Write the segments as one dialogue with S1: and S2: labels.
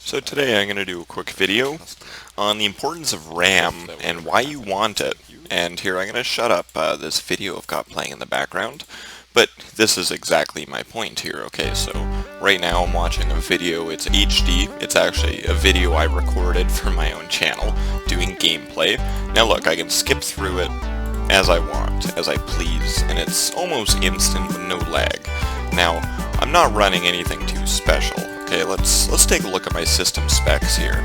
S1: So today I'm going to do a quick video on the importance of RAM and why you want it. And here I'm going to shut up this video I've got playing in the background. But this is exactly my point here, okay? So right now I'm watching a video, it's HD. It's actually a video I recorded for my own channel doing gameplay. Now look, I can skip through it as I want, as I please, and it's almost instant with no lag. Now, I'm not running anything too special. Okay, let's take a look at my system specs here.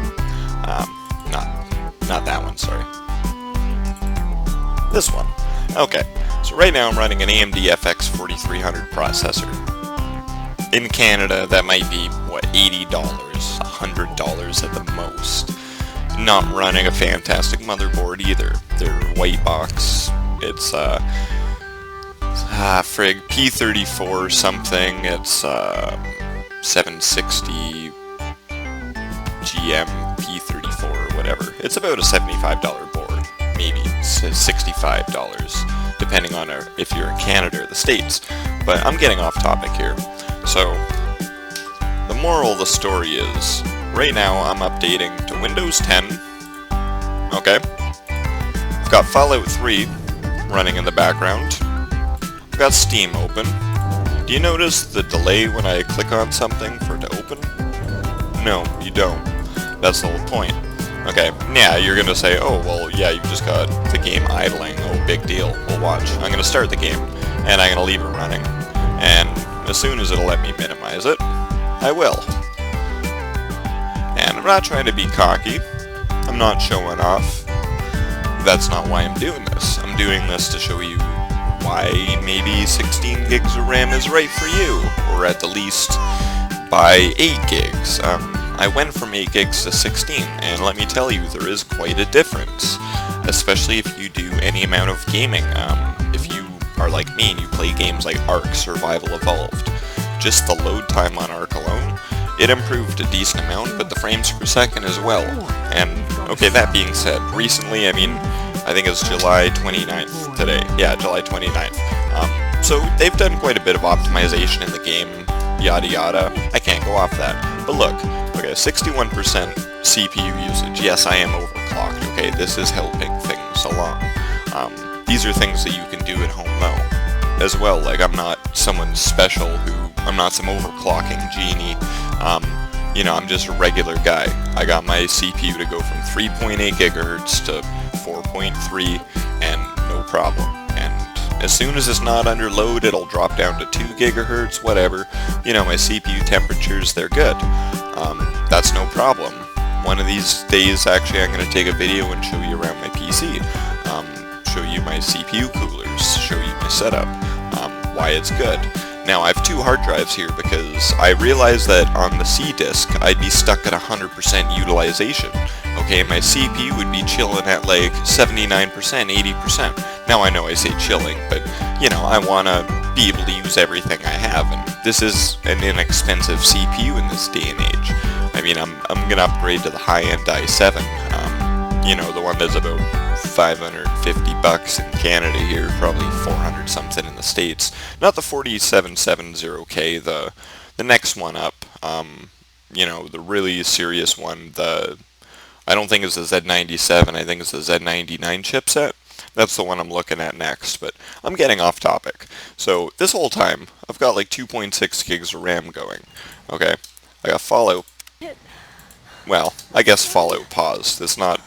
S1: Not that one, sorry. This one. Okay, so right now I'm running an AMD FX 4300 processor. In Canada, that might be, what, $80, $100 at the most. Not running a fantastic motherboard either. They're white box. It's, frig, P34 something. It's, 760 GM P34 or whatever. It's about a $75 board, maybe $65, depending on if you're in Canada or the States. But I'm getting off topic here. So, the moral of the story is, right now I'm updating to Windows 10. Okay. I've got Fallout 3 running in the background. I've got Steam open. Do you notice the delay when I click on something for it to open? No, you don't. That's the whole point. Okay, yeah, you're gonna say, oh, well, yeah, you just got the game idling. Oh, big deal. Well, watch. I'm gonna start the game, and I'm gonna leave it running. And as soon as it'll let me minimize it, I will. And I'm not trying to be cocky. I'm not showing off. That's not why I'm doing this. I'm doing this to show you why maybe 16 gigs of RAM is right for you, or at the least buy 8 gigs. I went from 8 gigs to 16, and let me tell you, there is quite a difference, especially if you do any amount of gaming. If you are like me and you play games like Ark Survival Evolved, just the load time on Ark alone, it improved a decent amount, but the frames per second as well. And, okay, that being said, recently, I think it's July 29th today. Yeah, July 29th. So they've done quite a bit of optimization in the game, yada yada. I can't go off that. But look, okay, 61% CPU usage. Yes, I am overclocked, okay? This is helping things along. These are things that you can do at home though, as well. Like, I'm not someone special I'm not some overclocking genie. You know, I'm just a regular guy. I got my CPU to go from 3.8 gigahertz to 4.3 and no problem. And as soon as it's not under load, it'll drop down to 2 gigahertz, whatever. You know, my CPU temperatures, they're good. That's no problem. One of these days, actually, I'm going to take a video and show you around my PC. Show you my CPU coolers, show you my setup, why it's good. Now, I have 2 hard drives here because I realized that on the C disk, I'd be stuck at 100% utilization. Okay, my CPU would be chilling at like 79%, 80%. Now I know I say chilling, but, you know, I want to be able to use everything I have, and this is an inexpensive CPU in this day and age. I'm going to upgrade to the high-end i7, you know, the one that's about $550 in Canada here, probably 400 something in the States. Not the 4770K, the next one up. You know, the really serious one, I don't think it's the Z97, I think it's the Z99 chipset. That's the one I'm looking at next, but I'm getting off topic. So, this whole time, I've got like 2.6 gigs of RAM going. Okay, I got Fallout. Well, I guess Fallout paused. It's not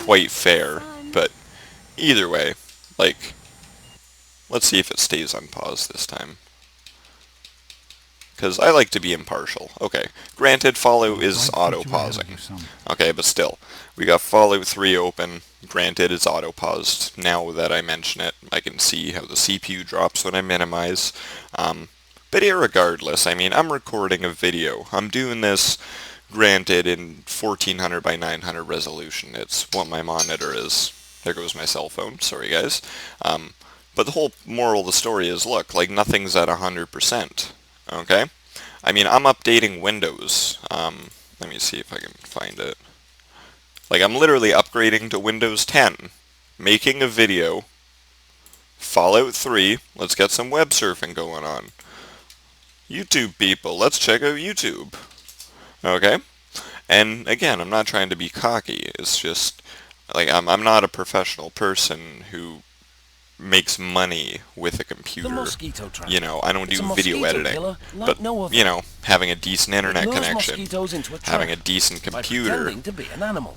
S1: quite fair, but either way, like, let's see if it stays unpaused this time. Because I like to be impartial. Okay, granted, Fallout is auto-pausing. Okay, but still, we got Fallout 3 open. Granted, it's auto-paused. Now that I mention it, I can see how the CPU drops when I minimize. But irregardless, I'm recording a video. I'm doing this, granted, in 1400 by 900 resolution. It's what my monitor is. There goes my cell phone. Sorry, guys. But the whole moral of the story is, look, like, nothing's at 100%. Okay? I'm updating Windows. Let me see if I can find it. Like, I'm literally upgrading to Windows 10. Making a video. Fallout 3. Let's get some web surfing going on. YouTube people, let's check out YouTube. Okay? And again, I'm not trying to be cocky. It's just like I'm not a professional person who makes money with a computer. You know, I don't do video editing. But, you know, having a decent internet connection, having a decent computer.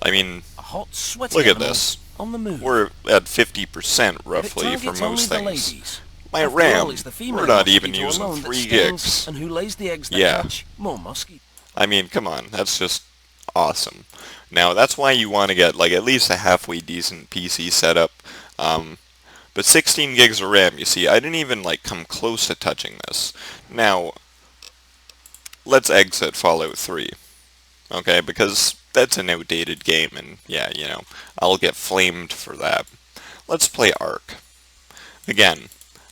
S1: I mean, look at this. We're at 50% roughly for most things. My RAM, we're not even using 3 gigs. Yeah. I mean, come on, that's just awesome. Now, that's why you want to get, like, at least a halfway decent PC setup. But 16 gigs of RAM, you see, I didn't even, like, come close to touching this. Now, let's exit Fallout 3. Okay, because that's an outdated game, and, yeah, you know, I'll get flamed for that. Let's play Ark. Again,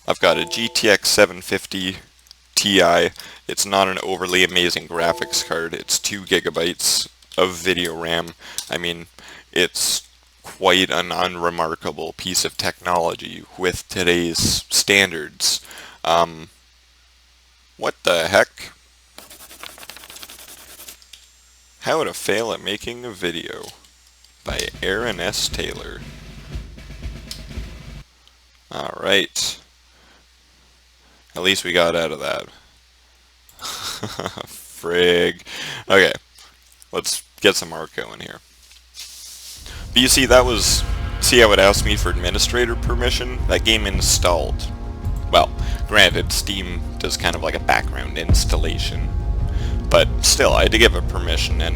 S1: I've got a GTX 750 Ti. It's not an overly amazing graphics card. It's 2 gigabytes of video RAM. I mean, it's quite an unremarkable piece of technology with today's standards. What the heck? How to Fail at Making a Video by Aaron S. Taylor. Alright. At least we got out of that. Frig. Okay. Let's get some art going here. But you see, see how it asked me for administrator permission? That game installed. Well, granted, Steam does kind of like a background installation. But still, I had to give it permission, and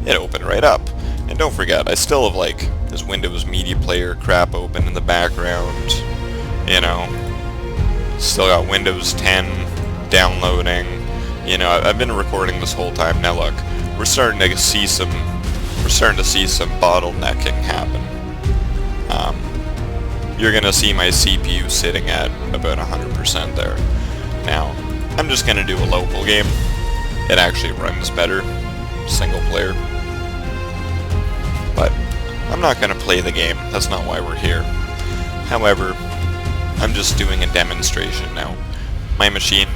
S1: it opened right up. And don't forget, I still have, like, this Windows Media Player crap open in the background. You know, still got Windows 10 downloading. You know, I've been recording this whole time. Now look, we're starting to see some bottlenecking happen. You're gonna see my CPU sitting at about 100% there. Now, I'm just gonna do a local game. It actually runs better, single player. But I'm not gonna play the game. That's not why we're here. However, I'm just doing a demonstration now. My machine,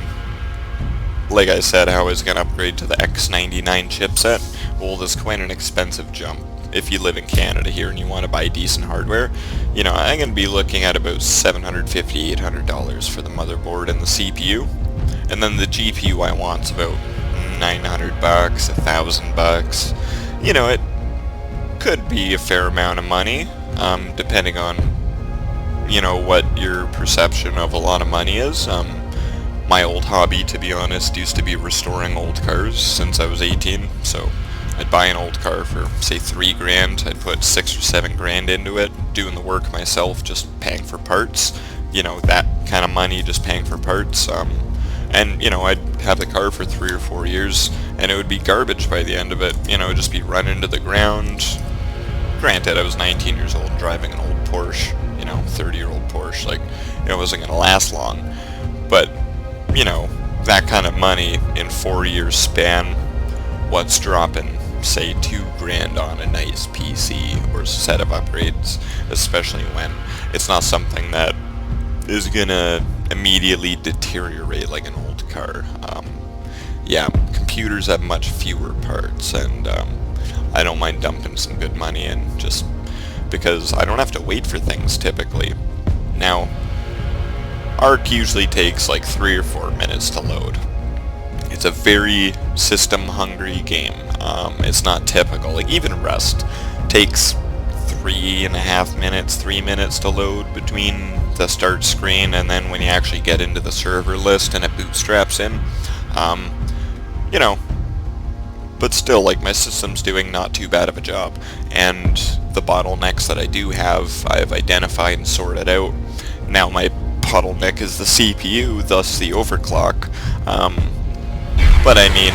S1: like I said, how I was going to upgrade to the X99 chipset. Well, this is quite an expensive jump. If you live in Canada here and you want to buy decent hardware, you know, I'm going to be looking at about $750, $800 for the motherboard and the CPU. And then the GPU I want's about $900, $1,000. You know, it could be a fair amount of money, depending on, you know, what your perception of a lot of money is. My old hobby, to be honest, used to be restoring old cars since I was 18, so I'd buy an old car for, say, $3,000, I'd put $6 or $7,000 into it, doing the work myself, just paying for parts, you know, that kind of money, just paying for parts, and, you know, I'd have the car for 3 or 4 years, and it would be garbage by the end of it, you know, it'd just be run into the ground. Granted, I was 19 years old driving an old Porsche, you know, 30-year-old Porsche, like, it wasn't going to last long, but, you know, that kind of money in 4 years span, what's dropping, say, $2,000 on a nice PC or set of upgrades, especially when it's not something that is going to immediately deteriorate like an old car. Yeah, computers have much fewer parts, and I don't mind dumping some good money in, just because I don't have to wait for things typically. Now, Ark usually takes like 3 or 4 minutes to load. It's a very system-hungry game. It's not typical. Like, even Rust takes 3.5 minutes, 3 minutes to load between the start screen and then when you actually get into the server list and it bootstraps in. You know, but still, like, my system's doing not too bad of a job. And the bottlenecks that I do have, I've identified and sorted out. Now my bottleneck is the CPU, thus the overclock. But I mean,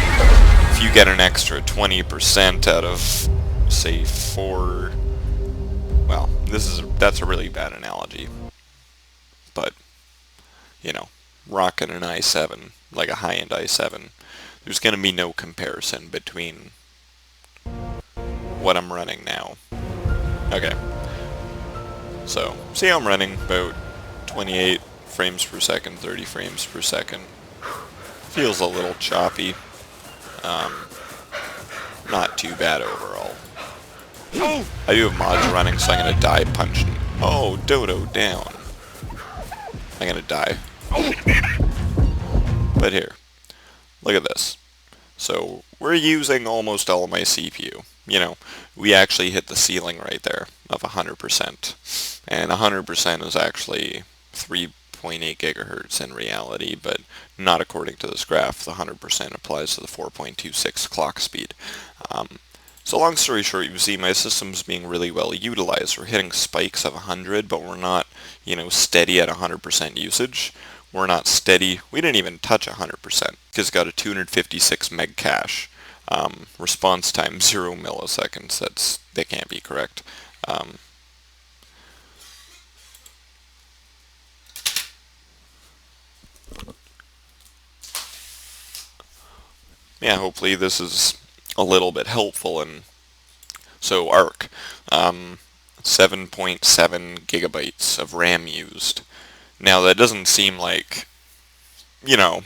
S1: if you get an extra 20% out of, say, 4... Well, that's a really bad analogy. But, you know, rocking an i7, like a high-end i7, there's going to be no comparison between what I'm running now. Okay. So, see how I'm running about 28 frames per second, 30 frames per second. Feels a little choppy. not too bad overall. I do have mods running, so I'm gonna die punching. Oh, Dodo down. I'm gonna die. But here, look at this. So we're using almost all my CPU. You know, we actually hit the ceiling right there of 100%. And 100% is actually 3.8 gigahertz in reality, but not according to this graph. The 100% applies to the 4.26 clock speed. So long story short, you see my system's being really well utilized. We're hitting spikes of 100, but we're not, you know, steady at 100% usage. We're not steady. We didn't even touch 100% because it's got a 256 meg cache. Response time 0 milliseconds. That can't be correct. Yeah, hopefully this is a little bit helpful. And so ARC, 7.7 gigabytes of RAM used. Now that doesn't seem like, you know,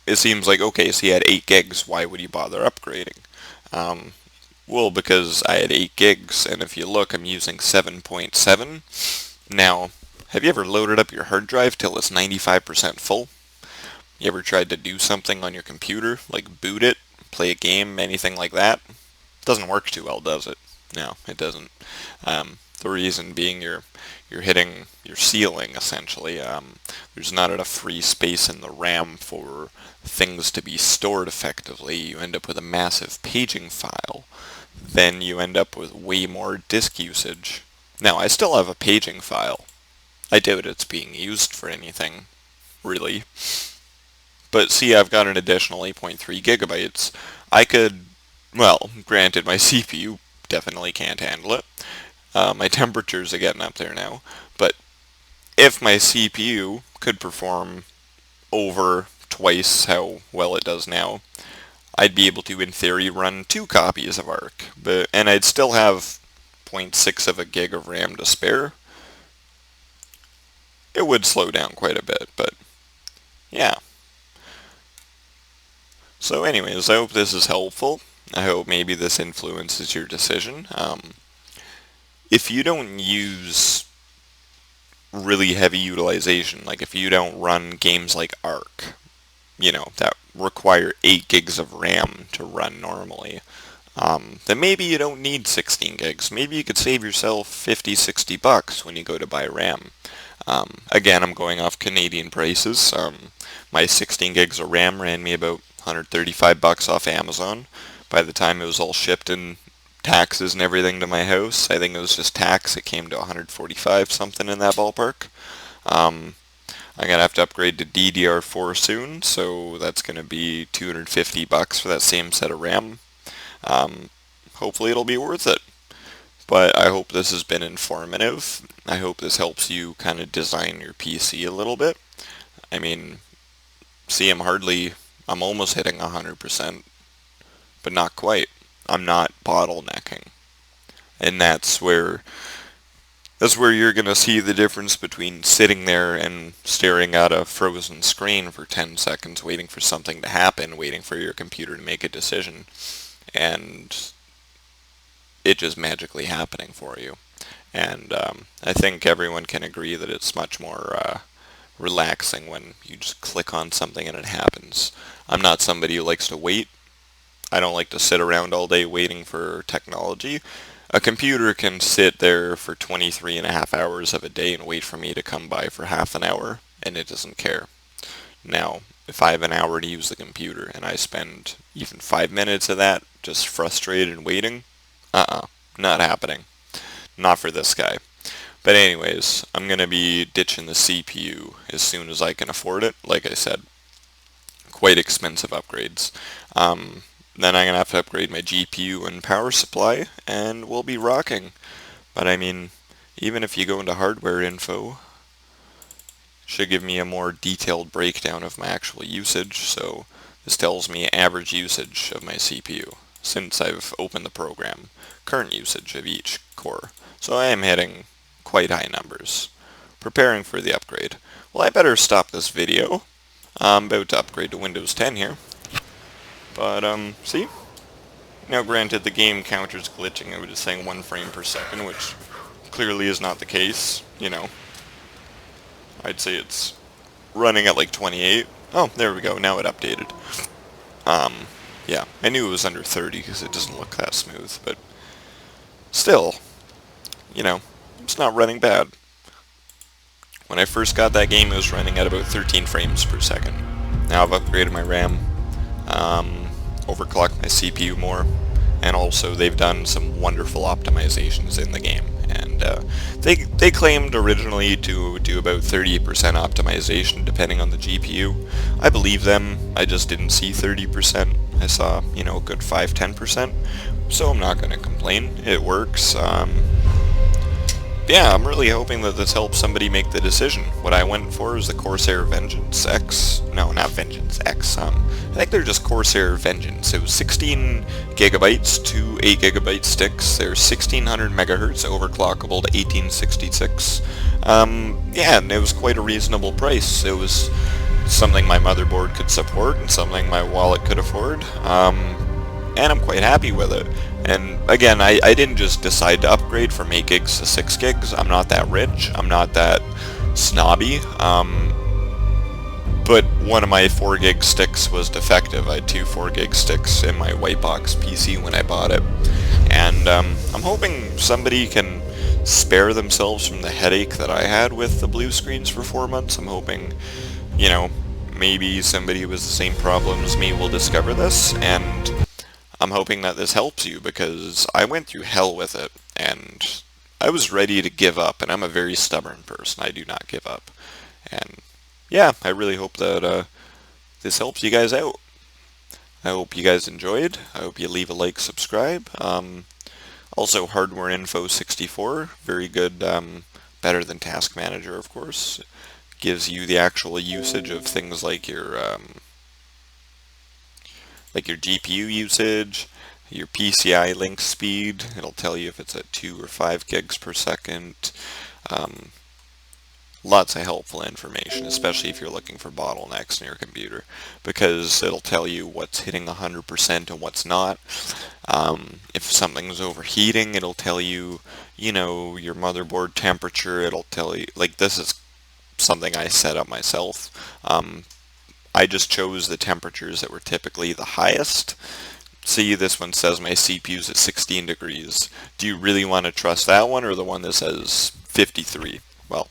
S1: it seems like, okay, so he had 8 gigs, why would he bother upgrading? Well, because I had 8 gigs, and if you look, I'm using 7.7. Now, have you ever loaded up your hard drive till it's 95% full? You ever tried to do something on your computer, like boot it, play a game, anything like that? Doesn't work too well, does it? No, it doesn't. The reason being you're hitting your ceiling, essentially. There's not enough free space in the RAM for things to be stored effectively. You end up with a massive paging file. Then you end up with way more disk usage. Now, I still have a paging file. I doubt it's being used for anything, really. But see, I've got an additional 8.3 gigabytes. I could, well, granted, my CPU definitely can't handle it. My temperatures are getting up there now. But if my CPU could perform over twice how well it does now, I'd be able to, in theory, run 2 copies of ARC. And I'd still have 0.6 of a gig of RAM to spare. It would slow down quite a bit, but yeah. So anyways, I hope this is helpful. I hope maybe this influences your decision. If you don't use really heavy utilization, like if you don't run games like ARC, you know, that require 8 gigs of RAM to run normally, then maybe you don't need 16 gigs. Maybe you could save yourself 50, 60 bucks when you go to buy RAM. Again, I'm going off Canadian prices. My 16 gigs of RAM ran me about 135 bucks off Amazon. By the time it was all shipped and taxes and everything to my house, I think it was just tax, it came to 145, something in that ballpark. I'm going to have to upgrade to DDR4 soon, so that's going to be 250 bucks for that same set of RAM. Hopefully it'll be worth it. But I hope this has been informative. I hope this helps you kind of design your PC a little bit. I mean, see, I'm almost hitting 100%, but not quite. I'm not bottlenecking. And that's where you're going to see the difference between sitting there and staring at a frozen screen for 10 seconds, waiting for something to happen, waiting for your computer to make a decision, and it just magically happening for you. And I think everyone can agree that it's much more relaxing when you just click on something and it happens. I'm not somebody who likes to wait. I don't like to sit around all day waiting for technology. A computer can sit there for 23 and a half hours of a day and wait for me to come by for half an hour, and it doesn't care. Now, if I have an hour to use the computer and I spend even 5 minutes of that just frustrated and waiting, not happening. Not for this guy. But anyways, I'm going to be ditching the CPU as soon as I can afford it. Like I said, quite expensive upgrades. Then I'm going to have to upgrade my GPU and power supply, and we'll be rocking. But I mean, even if you go into hardware info, it should give me a more detailed breakdown of my actual usage. So this tells me average usage of my CPU since I've opened the program, current usage of each core. So I am hitting quite high numbers. Preparing for the upgrade. Well, I better stop this video. I'm about to upgrade to Windows 10 here. But, see? Now granted, the game counter's glitching, it was just saying 1 frame per second, which clearly is not the case, you know. I'd say it's running at like 28. Oh, there we go, now it updated. Yeah, I knew it was under 30 because it doesn't look that smooth, but still, you know, it's not running bad. When I first got that game, it was running at about 13 frames per second. Now I've upgraded my RAM, overclocked my CPU more, and also they've done some wonderful optimizations in the game. And they claimed originally to do about 30% optimization depending on the GPU. I believe them, I just didn't see 30%. I saw, you know, a good 5-10%, so I'm not going to complain. It works. Yeah, I'm really hoping that this helps somebody make the decision. What I went for is the Corsair Vengeance X. No, not Vengeance X. I think they're just Corsair Vengeance. It was 16 gigabytes, 2 8 gigabyte sticks. They're 1600 megahertz, overclockable to 1866. Yeah, and it was quite a reasonable price. It was something my motherboard could support and something my wallet could afford. And I'm quite happy with it. And again, I didn't just decide to upgrade from 8 gigs to 6 gigs. I'm not that rich. I'm not that snobby. But one of my 4 gig sticks was defective. I had 2 4 gig sticks in my white box PC when I bought it. And I'm hoping somebody can spare themselves from the headache that I had with the blue screens for 4 months. I'm hoping, you know, maybe somebody with the same problem as me will discover this, and I'm hoping that this helps you, because I went through hell with it, and I was ready to give up, and I'm a very stubborn person. I do not give up. And yeah, I really hope that this helps you guys out. I hope you guys enjoyed. I hope you leave a like, subscribe. Also, Hardware Info 64, very good, better than Task Manager, of course. Gives you the actual usage of things like your GPU usage, your PCI link speed. It'll tell you if it's at 2 or 5 gigs per second. Lots of helpful information, especially if you're looking for bottlenecks in your computer, because it'll tell you what's hitting 100% and what's not. If something's overheating, it'll tell you, you know, your motherboard temperature. It'll tell you, like, this is something I set up myself. I just chose the temperatures that were typically the highest. See, this one says my CPU's at 16 degrees. Do you really want to trust that one or the one that says 53? Well,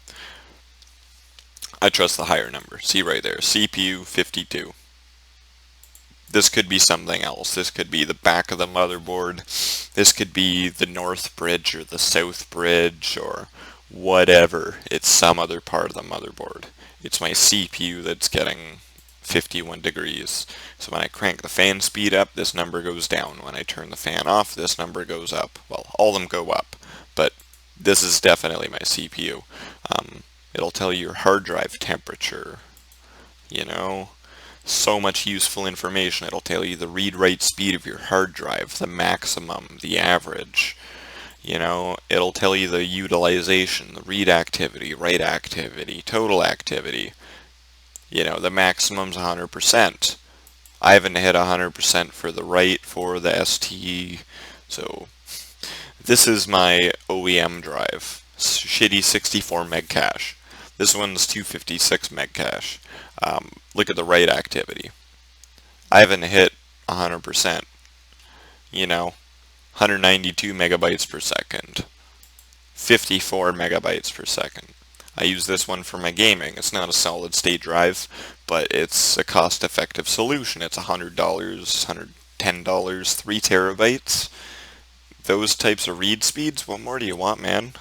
S1: I trust the higher number. See right there, CPU 52. This could be something else. This could be the back of the motherboard. This could be the north bridge or the south bridge or whatever. It's some other part of the motherboard. It's my CPU that's getting 51 degrees. So when I crank the fan speed up, this number goes down. When I turn the fan off, this number goes up. Well, all of them go up, but this is definitely my CPU. It'll tell you your hard drive temperature, you know, so much useful information. It'll tell you the read-write speed of your hard drive, the maximum, the average. You know, it'll tell you the utilization, the read activity, write activity, total activity. You know, the maximum's 100%. I haven't hit 100% for the write for the ST, so this is my OEM drive. Shitty 64 meg cache. This one's 256 meg cache. Look at the write activity. I haven't hit 100%. You know, 192 megabytes per second. 54 megabytes per second. I use this one for my gaming. It's not a solid state drive, but it's a cost-effective solution. It's $100, $110, 3 terabytes. Those types of read speeds, what more do you want, man?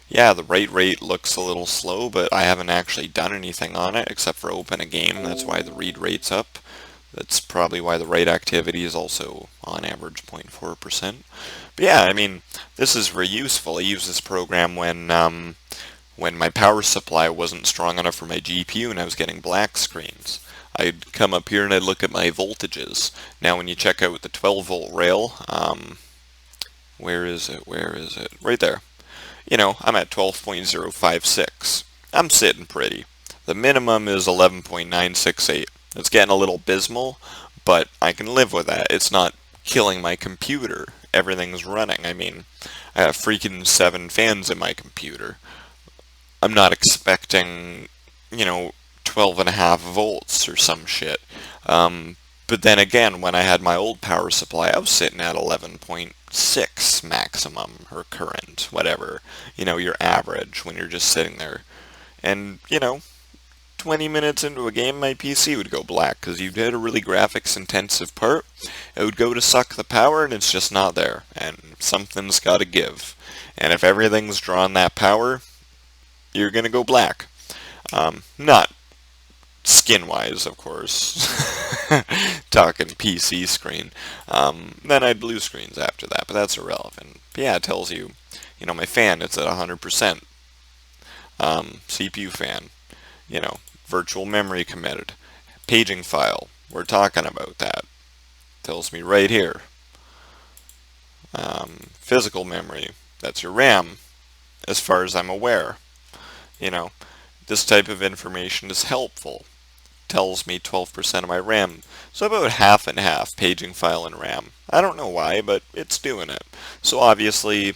S1: Yeah, the write rate looks a little slow, but I haven't actually done anything on it except for open a game. That's why the read rate's up. That's probably why the write activity is also on average 0.4%. But yeah, I mean, this is very useful. I use this program when my power supply wasn't strong enough for my GPU and I was getting black screens. I'd come up here and I'd look at my voltages. Now when you check out the 12 volt rail, where is it? Right there. You know, I'm at 12.056. I'm sitting pretty. The minimum is 11.968. It's getting a little abysmal, but I can live with that. It's not killing my computer. Everything's running. I mean, I have freaking 7 fans in my computer. I'm not expecting, you know, 12.5 volts or some shit. But then again, when I had my old power supply, I was sitting at 11.6 maximum, or current, whatever. You know, your average when you're just sitting there. And, 20 minutes into a game, my PC would go black, because you did a really graphics intensive part. It would go to suck the power, and it's just not there. And something's got to give. And if everything's drawing that power, you're going to go black. Not skin-wise, of course. Talking PC screen. Then I'd blue screens after that, but that's irrelevant. But yeah, it tells you, my fan, it's at 100%. CPU fan, virtual memory committed. Paging file, we're talking about that. Tells me right here. Physical memory, that's your RAM, as far as I'm aware. This type of information is helpful. Tells me 12% of my RAM. So about half and half, paging file and RAM. I don't know why, but it's doing it. So obviously,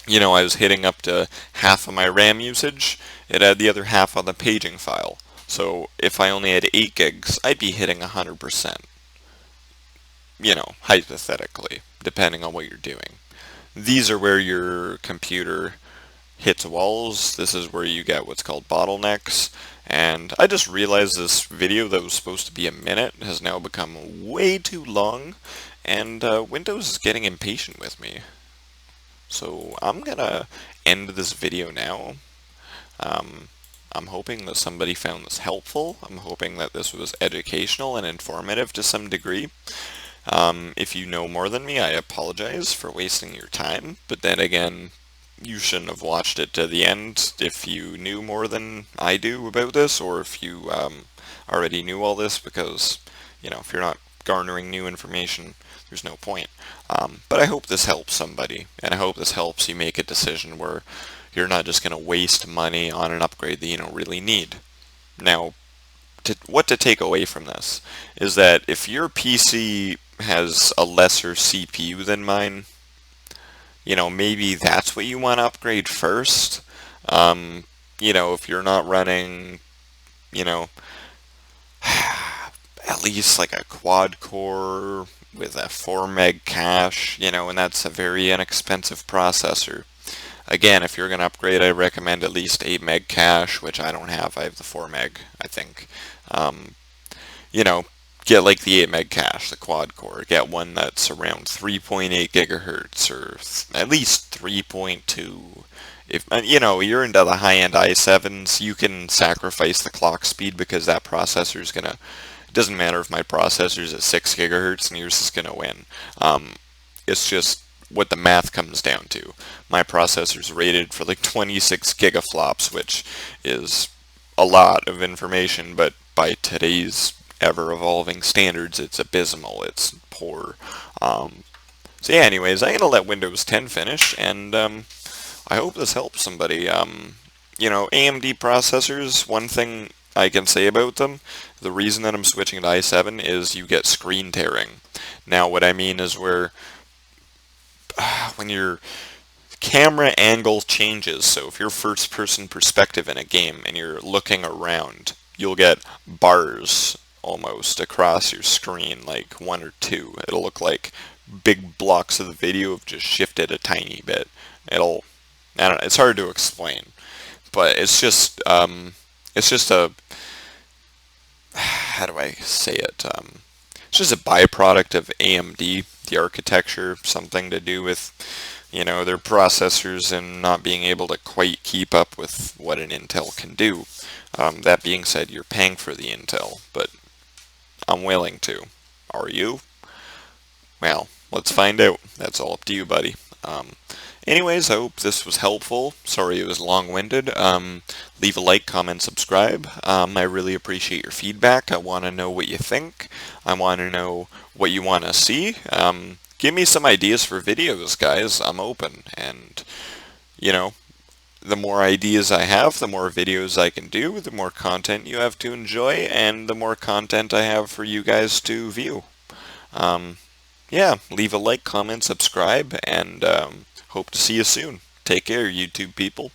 S1: I was hitting up to half of my RAM usage. It had the other half on the paging file. So if I only had 8 gigs, I'd be hitting 100%. Hypothetically, depending on what you're doing. These are where your computer hits walls. This is where you get what's called bottlenecks. And I just realized this video that was supposed to be a minute has now become way too long, and Windows is getting impatient with me. So I'm gonna end this video now. I'm hoping that somebody found this helpful. I'm hoping that this was educational and informative to some degree. If you know more than me, I apologize for wasting your time, but then again, you shouldn't have watched it to the end if you knew more than I do about this, or if you already knew all this, because, if you're not garnering new information, there's no point. But I hope this helps somebody, and I hope this helps you make a decision where you're not just going to waste money on an upgrade that you don't really need. Now, what to take away from this is that if your PC has a lesser CPU than mine, maybe that's what you want to upgrade first. If you're not running, at least like a quad core with a 4 meg cache, and that's a very inexpensive processor. Again, if you're going to upgrade, I recommend at least 8 meg cache, which I don't have. I have the 4 meg, I think. Get like the 8 meg cache, the quad core. Get one that's around 3.8 gigahertz, or at least 3.2. If you're into the high-end i7s, you can sacrifice the clock speed, because that processor is gonna. It doesn't matter if my processor is at 6 gigahertz and yours is gonna win. It's just what the math comes down to. My processor is rated for like 26 gigaflops, which is a lot of information, but by today's ever-evolving standards, it's abysmal. It's poor. So yeah, anyways, I'm gonna let Windows 10 finish, and I hope this helps somebody. AMD processors, one thing I can say about them, the reason that I'm switching to i7 is you get screen tearing. Now, what I mean is when your camera angle changes, so if you're first-person perspective in a game and you're looking around, you'll get bars almost across your screen, like 1 or 2. It'll look like big blocks of the video have just shifted a tiny bit. I don't know, it's hard to explain, but it's just a, how do I say it? It's just a byproduct of AMD, the architecture, something to do with, their processors and not being able to quite keep up with what an Intel can do. That being said, you're paying for the Intel, but I'm willing to. Are you? Well, let's find out. That's all up to you, buddy. Anyways, I hope this was helpful. Sorry it was long-winded. Leave a like, comment, subscribe. I really appreciate your feedback. I want to know what you think. I want to know what you want to see. Give me some ideas for videos, guys. I'm open. And, the more ideas I have, the more videos I can do, the more content you have to enjoy, and the more content I have for you guys to view. yeah, leave a like, comment, subscribe, and hope to see you soon. Take care, YouTube people.